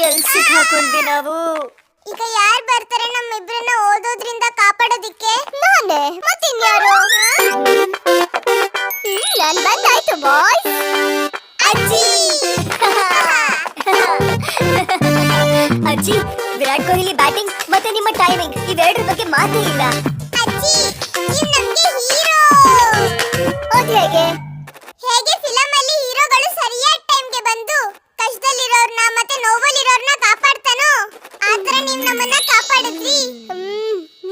L ಸಿಕ್ಕಾಕೊಂಡ್ವಿ ನಾವು. ಈಗ ಯಾರು ಬರ್ತಾರೆ ನಮ್ಮಿಬ್ರನ್ನ ಓದೋದ್ರಿಂದ ಕಾಪಾಡೋದಿಕ್ಕೆ? ನಾನೇ, ಮತ್ತಿನ್ಯಾರು? ನಾನ್ ಬಂದಾಯ್ತು ಬಾಯ್ಸ್. ಅಜ್ಜಿ ಅಜ್ಜಿ, ವಿರಾಟ್ ಕೊಹ್ಲಿ ಬ್ಯಾಟಿಂಗ್ ಮತ್ತೆ ನಿಮ್ಮ ಟೈಮಿಂಗ್ ಇವೆರಡರ ಬಗ್ಗೆ ಮಾತೇ ಇಲ್ಲ. ಅಜ್ಜಿ, ನೀವು ನಮ್ಗೆ ಹೀರೋ. ಅದ್ ಹೇಗೆ? ಹೇಗೆ ಫಿಲಂ ಅಲ್ಲಿ ಹೀರೋಗಳು ಸರಿಯಾದ ಟೈಮ್ಗೆ ಬಂದು ಕಷ್ಟದಲ್ಲಿರೋರ್ನ ಮತ್ತೆ ನೋವಲ್ಲಿರೋರ್ನ ಕಾಪಾಡ್ತಾನೋ ಆತರ ನೀವು ನಮ್ಮನ್ನ ಕಾಪಾಡಿದ್ರಿ.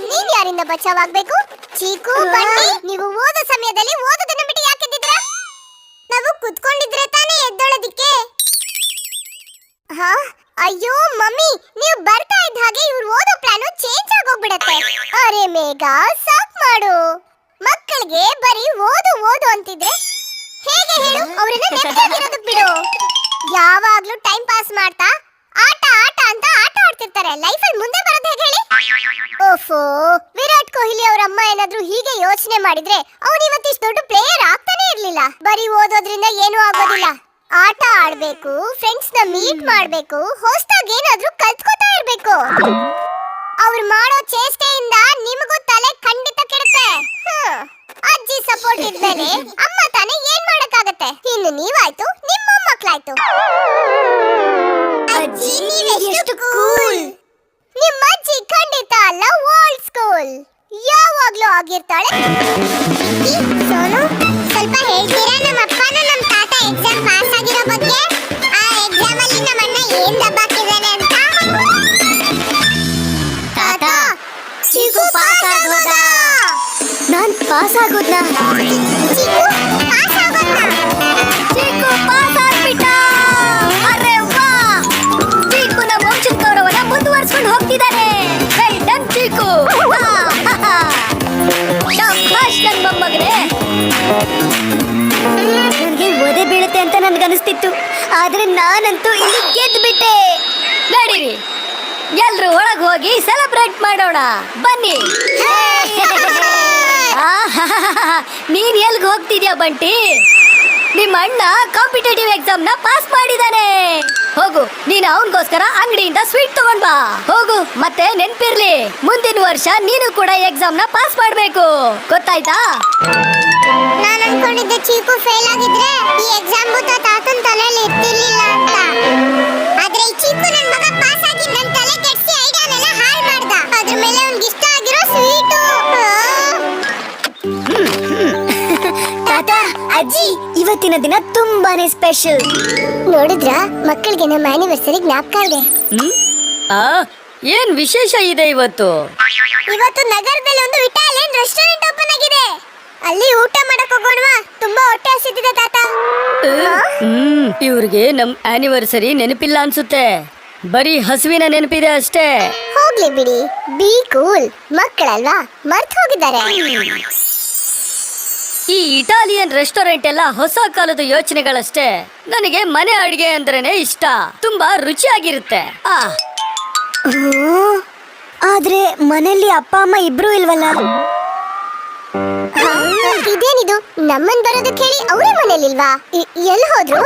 ನೀವ್ ಯಾರಿಂದ ಬಚಾವಾಗ್ಬೇಕು? ಚೀಕು, ಬನ್ನಿ. ನೀವು ಓದೋ ಸಮಯದಲ್ಲಿ ಓದೋದನ್ನ ಬಿಟ್ಟು ಯಾಕೆದ್ದಿದ್ರ? ನಾವು ಕುತ್ಕೊಂಡಿದ್ರೆ ತಾನೇ ಎದ್ದೊಳೋದಿಕ್ಕೆ. ಹಾ, ಅಯ್ಯೋ ಮಮ್ಮಿ, ನೀವು ಬರ್ತಾ ಇದ್ದ ಹಾಗೆ ಇವ್ರು ಓದೋ ಪ್ಲಾನು ಚೇಂಜ್ ಆಗೋಗ್ಬಿಡತ್ತೆ. ಅರೆ ಮೇಘ, ಸಾಕ್ ಮಾಡು. ಮಕ್ಕಳಿಗೆ ಬರೀ ಓದು ಓದು ಅಂತಿದ್ರೆ ಹೇಗೆ ಹೇಳು? ಅವ್ರನ್ನ ನೆಮ್ಮದಿಯಾಗಿರೋದಕ್ಕೆ ಬಿಡು. ಯಾವಾಗ್ಲೂ ಟೈಮ್ ಪಾಸ್ ಮಾಡ್ತಾ ಆಟ ಆಟ ಅಂತ ಆಟ ಆಡ್ತಿರ್ತಾರೆ. ಲೈಫಲ್ಲಿ ಮುಂದೆ ಬರೋದು ಹೇಗೆ ಹೇಳಿ? ಓಫೋ, ವಿರಾಟ್ ಕೊಹ್ಲಿ ಅವ್ರ ಅಮ್ಮ ಏನಾದ್ರೂ ಹೀಗೆ ಯೋಚನೆ ಮಾಡಿದ್ರೆ ಅವ್ನು ಇವತ್ತಿಷ್ಟು ದೊಡ್ಡ ಪ್ಲೇಯರ್ ಆಗ್ತಾನೆ ಇರ್ಲಿಲ್ಲ. ಬರೀ ಓದೋದ್ರಿಂದ ಏನೂ ಆಗೋದಿಲ್ಲ. ಆಟ ಆಡ್ಬೇಕು, ಫ್ರೆಂಡ್ಸ್ ನ ಮೀಟ್ ಮಾಡ್ಬೇಕು, ಹೊಸದಾಗಿ ಏನಾದ್ರೂ ಕಲ್ತ್ಕೋತಾ ಇರ್ಬೇಕು. ಅವ್ರು ಮಾಡೋ ಚೇಷ್ಟೆಯಿಂದ ನಿಮಗೂ ತಲೆ ಖಂಡಿತ ಕೆಡುತ್ತೆ. ಅಜ್ಜಿ ಸಪೋರ್ಟ್ ಇದ್ಮೇಲೆ ಅಮ್ಮ ತಾನೇ ಏನ್ ಮಾಡಕ್ಕಾಗತ್ತೆ? ಇನ್ನು ನೀವಾಯ್ತು, ನಿಮ್ಮ ಮಕ್ಕಳಾಯ್ತು. ಅಜ್ಜಿ, ನೀವೆಷ್ಟು ಕೂಲ್. ನಿಮ್ಮ ಅಜ್ಜಿ ಖಂಡಿತ ಅಲ್ಲ, ಓಲ್ಡ್ ಸ್ಕೂಲ್. ಯಾವಾಗ್ಲೂ ಆಗಿರ್ತಾಳೆ. ಸೋನು, ಸ್ವಲ್ಪ ಹೇಳ್ತೀರಾ ನಮ್ಮ ಅಪ್ಪನ ನಮ್ಮ ತಾತ ಎಕ್ಸಾಮ್ ಪಾಸ್ ಆಗಿರೋ ಬಗ್ಗೆ? ಆ ಎಕ್ಸಾಮ್ ಅಲ್ಲಿ ನಮ್ಮಣ್ಣ ಏನ್ ದಬ್ಬಾಕಿದಾನೆ ಅಂತ? ತಾತ, ಚೀಕು ಪಾಸ್ ಆಗೋದ? ನಾನ್ ಪಾಸ್ ಆಗೋದ್ನ? ಚೀಕು ಪಾಸ್ ಆಗೋದ್ನ? ಚೀಕು ಪಾಸ್ ಆಗ್ಬಿಟ್ಟ. ಅರೆ ವಾ, ಚೀಕು ನಮ್ಮ ವಂಶದ ಗೌರವನ ಮುಂದುವರಿಸ್ಕೊಂಡು ಹೋಗ್ತಿದ್ದಾನೆ. Well done chikoo. ಶಾಬಾಷ್ ನನ್ ಮೊಮ್ಮಗನೇ. ನನಗೆ ಒದೆ ಬೀಳುತ್ತೆ ಅಂತ ನನ್ಗನಿಸ್ತಿತ್ತು, ಆದ್ರೆ ನಾನಂತೂ ಇಲ್ಲಿ ಗೆದ್ಬಿಟ್ಟೆ. ನಡೀರಿ, ಎಲ್ರು ಒಳಗ್ ಹೋಗಿ ಸೆಲೆಬ್ರೇಟ್ ಮಾಡೋಣ ಬನ್ನಿ. ನೀನ್ ಎಲ್ಗ್ ಹೋಗ್ತಿದ್ಯಾ ಬಂಟಿ? ನಿಮ್ಮ ಅಣ್ಣ ಕಾಂಪಿಟೇಟಿವ್ ಎಕ್ಸಾಮ್ ನ ಪಾಸ್ ಮಾಡಿದಾನೆ. ಹೋಗು, ನೀನು ಅವನಿಗೋಸ್ಕರ ಅಂಗಡಿಯಿಂದ ಸ್ವೀಟ್ ತಗೊಂಡ್ ಬಾ. ಹೋಗು, ಮತ್ತೆ ನೆನ್ಪಿರ್ಲಿ, ಮುಂದಿನ ವರ್ಷ ನೀನು ಕೂಡ ಎಕ್ಸಾಮ್ ನ ಪಾಸ್ ಮಾಡ್ಬೇಕು, ಗೊತ್ತಾಯ್ತಾ? ನಾನು ಅನ್ಕೊಂಡಿದ್ದೆ ಚೀಕು ಫೇಲ್ ಆಗಿದ್ರೆ ಈ ಎಕ್ಸಾಮ್ ಬುತ್ತ ತಾತನ ತಲೆಯಲ್ಲಿ ಇರ್ತಿರ್ಲಿಲ್ಲ ಅಂತ. ಆದ್ರೆ ಈ ಚೀಕು ನನ್ನ ಮಗ ಪಾಸ್ ಆಗಿ ನನ್ನ ತಲೆ ಕೆಡಿಸಿ ಐಡಿಯಾನೆಲ್ಲ ಹಾಳು ಮಾಡ್ದ. ಅದ್ರ ಮೇಲೆ ಅವನಿಗೆ ಇಷ್ಟ ಆಗಿರೋ ಸ್ವೀಟು. ತಾತ, ಅಜ್ಜಿ, ಇವತ್ತಿನ ದಿನ ತುಂಬಾನೇ ಸ್ಪೆಷಲ್. ನೋಡಿದ್ರಾ, ಮಕ್ಕಳಿಗೆ ನಮ್ಮ ಆನಿವರ್ಸರಿ ಜ್ಞಾಪಕ ಇದೆ. ಏನ್ ವಿಶೇಷ ಇದೆ ಇವತ್ತು? ಇವತ್ತು ನಗರದಲ್ಲಿ ಒಂದು ಇಟಾಲಿಯನ್ ರೆಸ್ಟೋರೆಂಟ್ ಓಪನ್ ಆಗಿದೆ. ಅಲ್ಲಿ ಊಟ ಮಾಡಕ್ ಹೋಗೋಣವಾ? ತುಂಬಾ ಹೊಟ್ಟೆ ಹಸಿತಿದೆ ತಾತ. ಇವ್ರಿಗೆ ನಮ್ ಆನಿವರ್ಸರಿ ನೆನಪಿಲ್ಲ ಅನ್ಸುತ್ತೆ, ಬರೀ ಹಸುವಿನ ನೆನಪಿದೆ ಅಷ್ಟೇ. ಹೋಗ್ಲಿ ಬಿಡಿ, ಬಿ ಕೂಲ್. ಮಕ್ಕಳಲ್ವಾ, ಮರ್ತು ಹೋಗಿದ್ದಾರೆ. ಈ ಇಟಾಲಿಯನ್ ರೆಸ್ಟೋರೆಂಟ್ ಎಲ್ಲ ಹೊಸ ಕಾಲದ ಯೋಚನೆಗಳಷ್ಟೇ. ನನಗೆ ಮನೆ ಅಡಿಗೆ ಅಂದ್ರೇನೆ ಇಷ್ಟ, ತುಂಬಾ ರುಚಿಯಾಗಿರುತ್ತೆ. ಆದ್ರೆ ಮನೆಯಲ್ಲಿ ಅಪ್ಪ ಅಮ್ಮ ಇಬ್ರು ಇಲ್ವಲ್ಲ? ಇದೇನಿದು, ನಮ್ಮನ್ ಬರೋದಕ್ಕೆ ಹೇಳಿ ಅವರೇ ಮನೇಲಿಲ್ವಾ? ಎಲ್ಲಿ ಹೋದ್ರು?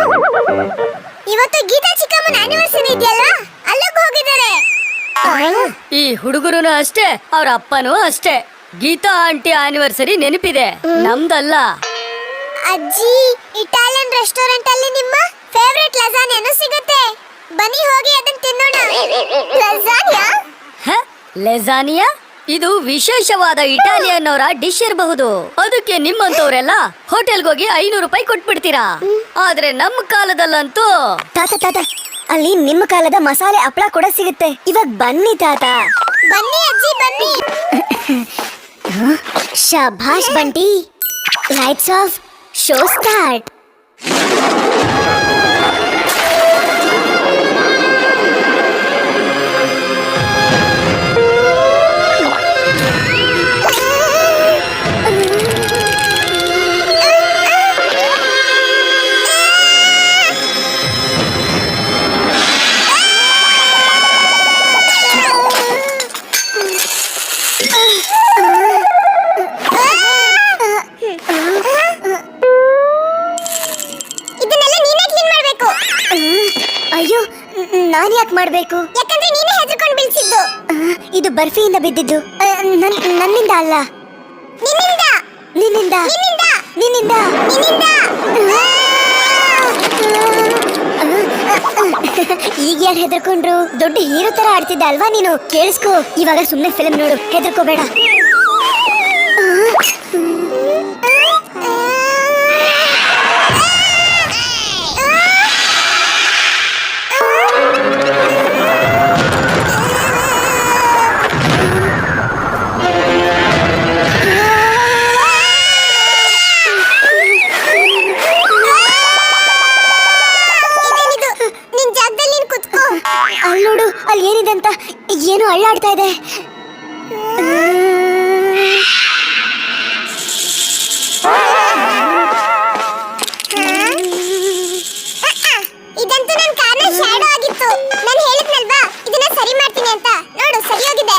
ಇವತ್ತು ಗೀತಾ ಚಿಕ್ಕಮ್ಮನ ಆನಿವರ್ಸರಿ ಇದೆಯಲ್ಲ, ಅಲ್ಲಿಗೆ ಹೋಗಿದ್ದಾರೆ. ಈ ಹುಡುಗರು ಅಷ್ಟೇ, ಅವ್ರ ಅಪ್ಪನೂ ಅಷ್ಟೇ. ಗೀತಾ ಆಂಟಿ ಆನಿವರ್ಸರಿ ನೆನಪಿದೆ, ನಮ್ದಲ್ಲ. ಅಜ್ಜಿ, ಇಟಾಲಿಯನ್ ರೆಸ್ಟೋರೆಂಟ್ ಅಲ್ಲಿ ನಿಮ್ಮ ಫೇವರೇಟ್ ಲಸಾನ್ಯಾನು ಸಿಗುತ್ತೆ. ಬನ್ನಿ ಹೋಗಿ ಅದನ್ನ ತಿನ್ನೋಣ. ಲಸಾನ್ಯಾ? ಲೆಸಾನಿಯಾ? ಇದು ವಿಶೇಷವಾದ ಇಟಾಲಿಯನ್ ಅವರ ಡಿಶ್ ಇರಬಹುದು. ಅದಕ್ಕೆ ನಿಮ್ಮಂತವ್ರೆಲ್ಲ ಹೋಟೆಲ್ಗೆ ಹೋಗಿ 500 ರೂಪಾಯಿ ಕೊಟ್ಬಿಡ್ತೀರಾ. ಆದ್ರೆ ನಮ್ಮ ಕಾಲದಲ್ಲಂತೂ ತಾತ ತಾತ, ಅಲ್ಲಿ ನಿಮ್ಮ ಕಾಲದ ಮಸಾಲೆ ಹಪ್ಪಳ ಕೂಡ ಸಿಗುತ್ತೆ. ಇವಾಗ ಬನ್ನಿ ತಾತ. ಬನ್ನಿ ಅಜ್ಜಿ, ಬನ್ನಿ. ಶಾಬಾಷ್ Bunty. Lights off, show start. ಇದನ್ನೆಲ್ಲ ನಾನ್ ಯಾಕೆ ಮಾಡ್ಬೇಕು? ಯಾಕಂದ್ರೆ ನೀನೇ ಹೆದರ್ಕೊಂಡು ಬೀಳ್ಸಿದ್ದು. ಇದು ಬರ್ಫಿಯಿಂದ ಬಿದ್ದಿದ್ದು, ನನ್ನಿಂದ ಅಲ್ಲ. ನಿನ್ನಿಂದ ನಿನ್ನಿಂದ ನಿನ್ನಿಂದ ನಿನ್ನಿಂದ ನಿನ್ನಿಂದ. ಈಗ ಯಾರು ಹೆದರ್ಕೊಂಡ್ರು? ದೊಡ್ಡ ಹೀರೋ ತರ ಆಡ್ತಿದ್ದ ಅಲ್ವಾ ನೀನು? ಕೇಳಿಸ್ಕೋ, ಇವಾಗ ಸುಮ್ನೆ ಫಿಲ್ಮ್ ನೋಡು, ಹೆದರ್ಕೋಬೇಡ. ಇದೇನಿದು? ನಿನ್ ಜಾಗದಲ್ಲಿ ನೀನ್ ಕುತ್ಕೋ. ಅಲ್ಲಿ ನೋಡು, ಅಲ್ಲಿ ಏನಿದೆ ಅಂತ. ಏನು ಅಳ್ಳಾಡ್ತಾ ಇದೆ. ಇದಂತೂ ನನ್ ಕಾರ್ನ ಶ್ಯಾಡೋ ಆಗಿತ್ತು. ನಾನು ಹೇಳಿದ್ನಲ್ವಾ ಇದನ್ನ ಸರಿ ಮಾಡ್ತೀನಿ ಅಂತ. ನೋಡು ಸರಿ ಹೋಗಿದೆ.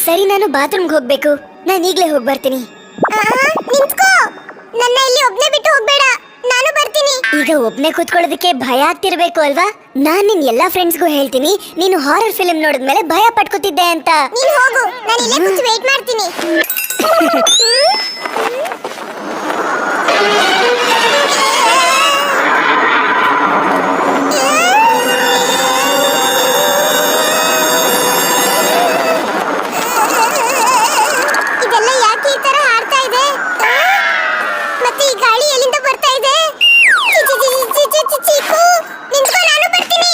ಸರಿ, ನಾನು ಬಾತ್ರೂಮ್ಗೆ ಹೋಗ್ಬೇಕು. ನಾನು ಈಗ್ಲೇ ಹೋಗಿ ಬರ್ತೀನಿ. ನಿಂತ್ಕೋ. ನನ್ನ ಇಲ್ಲಿ ಒಬ್ನೇ ಬಿಟ್ಟು ಹೋಗ್ಬೇಡ. ನಾನು ಬರ್ತೀನಿ. ಈಗ ಒಬ್ನೇ ಕೂತ್ಕೊಳ್ಳೋದಕ್ಕೆ ಭಯ ಆಗ್ತಿರ್ಬೇಕು ಅಲ್ವಾ? ನಾನ್ ನಿನ್ ಎಲ್ಲಾ ಫ್ರೆಂಡ್ಸ್ಗೂ ಹೇಳ್ತೀನಿ, ನೀನು ಹಾರರ್ ಫಿಲ್ಮ್ ನೋಡಿದ್ಮೇಲೆ ಭಯ ಪಟ್ಕೋತಿದ್ದೆ ಅಂತ. ನೀನ್ ಹೋಗು, ನಾನು ಇಲ್ಲೇ ಕೂತು ವೇಟ್ ಮಾಡ್ತೀನಿ. ಇದೆಲ್ಲ ಯಾಕೆ ಈ ತರ ಹಾಡ್ತಾ ಇದೆ? ಮತ್ತೆ ಈ ಗಾಳಿ ಎಲ್ಲಿಂದ ಬರ್ತಾ ಇದೆ? ಚೀಕು, ನಿಂತ್ಕೋ, ನಾನು ಬರ್ತೀನಿ.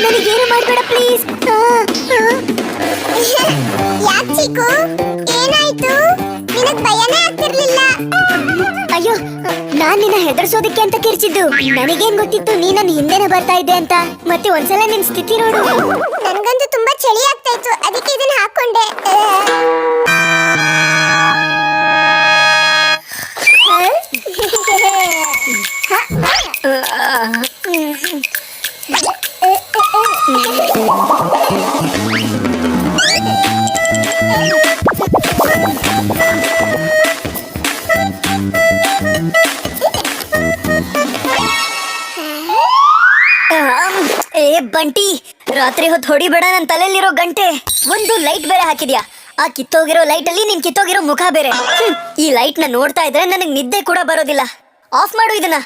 ನನಗೇನು ಮಾಡ್ಬೇಡ ಪ್ಲೀಸ್. ಯಾಕ್ ಚೀಕು, ಏನಾಯ್ತು? ನಿನಗ್ ಭಯನೇ ಆಗ್ತಿರ್ಲಿಲ್ಲ. ಅಯ್ಯೋ, ನಾನ್ ನಿನ್ನ ಹೆದರ್ಸೋದಕ್ಕೆ ಅಂತ ಕಿರ್ಚಿದ್ದು. ನನಗೇನ್ ಗೊತ್ತಿತ್ತು ನೀ ನನ್ನ ಹಿಂದೆನೆ ಬರ್ತಾ ಇದ್ದೆ ಅಂತ. ಮತ್ತೆ ಒಂದ್ಸಲ ನಿನ್ ಸ್ಥಿತಿ ನೋಡು. ನನ್ಗಂತೂ ತುಂಬಾ ಚಳಿ ಆಗ್ತಾ ಇತ್ತು, ಅದಕ್ಕೆ ಇದನ್ನ ಹಾಕೊಂಡೆ. ಏ ಬಂಟಿ, ರಾತ್ರಿ ಹೊತ್ತು ಹೊಡಿಬೇಡ ನನ್ನ ತಲೆಯಲ್ಲಿರೋ ಗಂಟೆ. ಒಂದು ಲೈಟ್ ಬೇರೆ ಹಾಕಿದ್ಯಾ. ಆ ಕಿತ್ತೋಗಿರೋ ಲೈಟ್ ಅಲ್ಲಿ ನಿನ್ ಕಿತ್ತೋಗಿರೋ ಮುಖ ಬೇರೆ. ಈ ಲೈಟ್ ನ ನೋಡ್ತಾ ಇದ್ರೆ ನನಗ್ ನಿದ್ದೆ ಕೂಡ ಬರೋದಿಲ್ಲ. ಆಫ್ ಮಾಡು ಇದನ್ನ.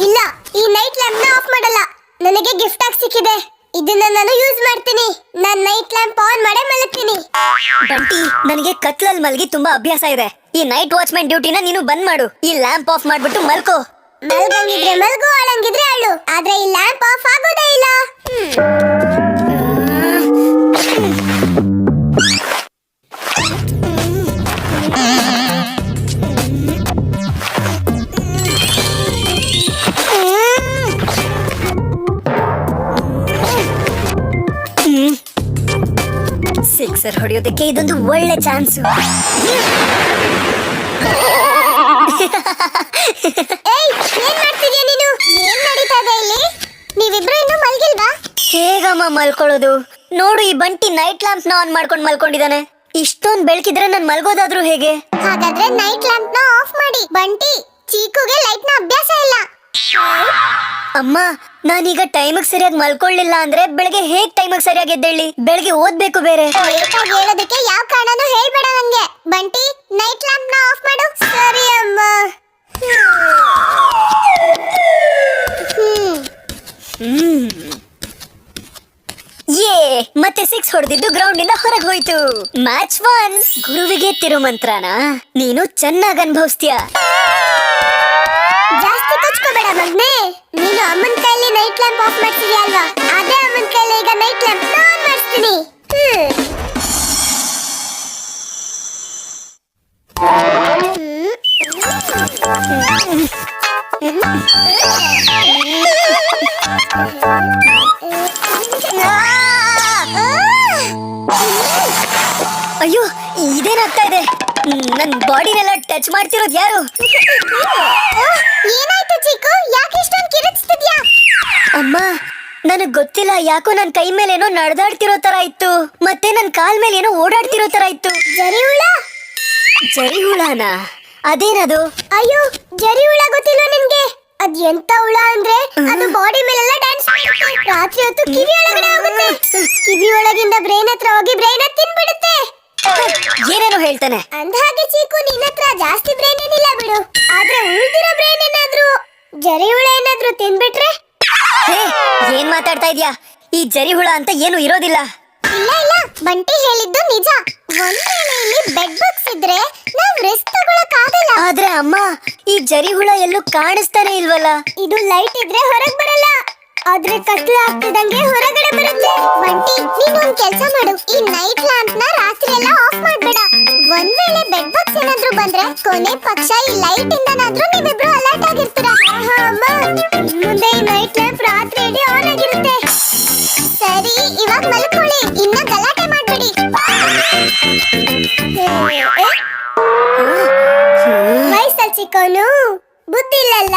ಇಲ್ಲ, ಈ ನೈಟ್ ಲ್ಯಾಂಪ್ ನ ಆಫ್ ಮಾಡಲ್ಲ. ನನಗೆ ಗಿಫ್ಟ್ ಆಗಿ ಸಿಕ್ಕಿದೆ. ಇದನ್ನ ನಾನು ಯೂಸ್ ಮಾಡ್ತೀನಿ. ನಾನ್ ನೈಟ್ ಲ್ಯಾಂಪ್ ಆನ್ ಮಾಡೇ ಮಲಗ್ತೀನಿ. ಬಂಟಿ, ನನಗೆ ಕತ್ಲಲ್ಲಿ ಮಲಗಿ ತುಂಬಾ ಅಭ್ಯಾಸ ಇದೆ. ಈ ನೈಟ್ ವಾಚ್ಮನ್ ಡ್ಯೂಟಿನ ನೀನು ಬಂದ್ ಮಾಡು. ಈ ಲ್ಯಾಂಪ್ ಆಫ್ ಮಾಡ್ಬಿಟ್ಟು ಮಲ್ಕೋ. ಮಲ್ಗಂಗಿದ್ರೆ ಮಲ್ಗು, ಅಳಂಗಿದ್ರೆ ಅಳು. ಆದ್ರೆ ಈ ಲ್ಯಾಂಪ್ ಆಫ್ ಆಗೋದೇ ಇಲ್ಲ. ಸಿಕ್ಸರ್ ಹೊಡೆಯೋದಕ್ಕೆ ಇದೊಂದು ಒಳ್ಳೆ ಚಾನ್ಸ್. ಏಯ್, ಏನ್ ಮಾಡ್ತಿದ್ಯಾ ನೀನು? ಏನ್ ನಡೀತಾ ಇದೆ ಇಲ್ಲಿ? ನೀವಿಬ್ರು ಇನ್ನೂ ಮಲ್ಗಿಲ್ವಾ? ಹೇಗಮ್ಮ ಮಲ್ಕೊಳ್ಳೋದು? ನೋಡು, ಈ ಬಂಟಿ ನೈಟ್ ಲ್ಯಾಂಪ್ ನ ಆನ್ ಮಾಡ್ಕೊಂಡು ಮಲ್ಕೊಂಡಿದ್ದಾನೆ. ಇಷ್ಟೊಂದ್ ಬೆಳಕಿದ್ರೆ ನನ್ ಮಲ್ಗೋದಾದ್ರೂ ಹೇಗೆ? ಹಾಗಾದ್ರೆ ನೈಟ್ ಲ್ಯಾಂಪ್ ನ ಆಫ್ ಮಾಡಿ. ಬಂಟಿ, ಚೀಕುಗೆ ಲೈಟ್ ನ ಅಭ್ಯಾಸ ಇಲ್ಲ. ಅಮ್ಮ, ನಾನೀಗ ಟೈಮಿಗೆ ಸರಿಯಾಗಿ ಮಲ್ಕೊಳ್ಳಿಲ್ಲ ಅಂದ್ರೆ ಬೆಳಗ್ಗೆ ಹೇಗ್ ಟೈಮಿಗೆ ಸರಿಯಾಗಿ ಎದ್ದೇಳಿ? ಬೆಳಗ್ಗೆ ಓದ್ಬೇಕು ಬೇರೆ. ಲೇಟ್ ಆಗಿ ಹೇಳೋದಕ್ಕೆ ಯಾವ ಕಾರಣನೂ ಹೇಳ್ಬೇಡ ನಂಗೆ. ಬಂಟಿ, ನೈಟ್ ಲ್ಯಾಂಪ್ ನ ಆಫ್ ಮಾಡು. ಸರಿ ಅಮ್ಮ. ಯೇ, ಮತ್ತೆ 6 ಹೊಡೆದಿದ್ದು ಗ್ರೌಂಡ್ ಇಂದ ಹೊರಗೆ ಹೋಯ್ತು. ಮ್ಯಾಚ್ 1. ಗುರುವಿಗೆ ತಿರುಮಂತ್ರನ ನೀನು ಚೆನ್ನಾಗಿ ಅನುಭವಿಸ್ತೀಯ. ಜಾಸ್ತಿ ಕೊಚ್ಕೋಬೇಡ ಮಗ್ನೆ. ನೀನು ಅಮ್ಮನ ಕೈಲಿ ನೈಟ್ ಲ್ಯಾಂಪ್ ಆಫ್ ಮಾಡ್ತಿದ್ಯಾ ಅಲ್ವಾ? ಅದೇ ಅಮ್ಮನ ಕೈಲಿ ಈಗ ನೈಟ್ ಲ್ಯಾಂಪ್ ಆನ್ ಮಾಡಿಸ್ತೀನಿ. ಅಯ್ಯೋ ಇದೇನಾಗ್ತಾ ಇದೆ ನನ್ ಬಾಡಿನೆಲ್ಲ ಟಚ್ ಮಾಡ್ತಿರೋದು ಯಾರು? ಏನಾಯ್ತು ಚಿಕ್ಕು? ಯಾಕೆ ಇಷ್ಟೊಂದು ಕಿರಿಚ್ತಿದ್ಯಾ? ಅಮ್ಮ ನನಗ್ ಗೊತ್ತಿಲ್ಲ, ಯಾಕೋ ನನ್ ಕೈ ಮೇಲೆ ಏನೋ ನಡೆದಾಡ್ತಿರೋ ತರ ಇತ್ತು, ಮತ್ತೆ ನನ್ ಕಾಲ್ ಮೇಲೆ ಏನೋ ಓಡಾಡ್ತಿರೋ ತರ ಇತ್ತು. ಜರಿ ಹುಳ? ಜರಿ ಹುಳನಾ? ಅದೇನದು? ಅಯ್ಯೋ, ಜರಿ ಹುಳ ಗೊತ್ತಿಲ್ಲ ನಿನ್ಗೆ? ಅದ್ ಎಂತ ಹುಳ ಅಂದ್ರೆ ಅದು ಬಾಡಿ ಮೇಲೆಲ್ಲ ಡ್ಯಾನ್ಸ್ ಮಾಡುತ್ತೆ. ರಾತ್ರಿ ಹೊತ್ತು ಕಿವಿ ಒಳಗಡೆ ಹೋಗುತ್ತೆ. ಕಿವಿ ಒಳಗಿಂದ ಬ್ರೈನ್ ಹತ್ರ ಹೋಗಿ ಬ್ರೈನ್ ತಿನ್ಬಿಡುತ್ತೆ. ಏನೇನೋ ಹೇಳ್ತಾನೆ. ಅಂದ್ಹಾಗೆ ಚೀಕು, ನಿನ್ನ ಹತ್ರ ಜಾಸ್ತಿ ಬ್ರೈನ್ ಏನಿಲ್ಲ ಬಿಡು. ಆದ್ರೆ ಉಳ್ದಿರೋ ಬ್ರೈನ್ ಏನಾದ್ರೂ ಜರಿ ಹುಳ ಏನಾದ್ರೂ ತಿನ್ಬಿಟ್ರೆ? ಹೇ, ಏನ್ ಮಾತಾಡ್ತಾ ಇದ್ಯಾ? ಈ ಜರಿ ಹುಳ ಅಂತ ಏನು ಇರೋದಿಲ್ಲ. ಇಲ್ಲ ಇಲ್ಲ, ಬಂಟಿ ಹೇಳಿದ್ದು ನಿಜ. ಒಂದ್ ವೇಳೆ ಇಲ್ಲಿ ಬೆಡ್ ಬಗ್ಸ್ ಇದ್ರೆ ನಾವ್ ರೆಸ್ಟ್ ತಗೊಳಕ್ ಆಗಲ್ಲ. ಆದ್ರೆ ಅಮ್ಮ, ಈ ಜರಿ ಹುಳ ಎಲ್ಲೂ ಕಾಣಿಸ್ತಾನೆ ಇಲ್ವಲ್ಲ. ಇದು ಲೈಟ್ ಇದ್ರೆ ಹೊರಗ್ ಬರಲ್ಲ, ಆದ್ರೆ ಕತ್ಲು ಆಗ್ತಿದಂಗೆ ಹೊರಗಡೆ ಬರುತ್ತೆ. ಬಂಟಿ, ನೀನ್ ಒಂದ್ ಕೆಲ್ಸ ಮಾಡು, ಈ ನೈಟ್ ಲ್ಯಾಂಪ್ ನ ರಾತ್ರಿ ಎಲ್ಲ ಆಫ್ ಮಾಡ್ಬೇಡ. ಒಂದ್ ವೇಳೆ ಬೆಡ್ ಬಗ್ಸ್ ಏನಾದ್ರೂ ಬಂದ್ರೆ ಕೊನೆ ಪಕ್ಷ ಈ ಲೈಟ್ ಇಂದನಾದ್ರೂ ನೀವಿಬ್ರು ಅಲರ್ಟ್ ಆಗಿರ್ತೀರಾ. ಆಹಾ ಅಮ್ಮ, ಮುಂದೆ ಈ ನೈಟ್ ಲ್ಯಾಂಪ್ ರಾತ್ರಿ ಇಡೀ ಆನ್ ಆಗಿರುತ್ತೆ. ಸರಿ, ಇವಾಗ ಮಲ್ಕೊಳ್ಳಿ, ಇನ್ನ ಗಲಾಟೆ ಮಾಡ್ಬೇಡಿ. ವಯಸ್ಸಲ್ಲಿ ಚಿಕ್ಕವನು, ಬುದ್ಧಿ ಇಲ್ಲಲ್ಲ.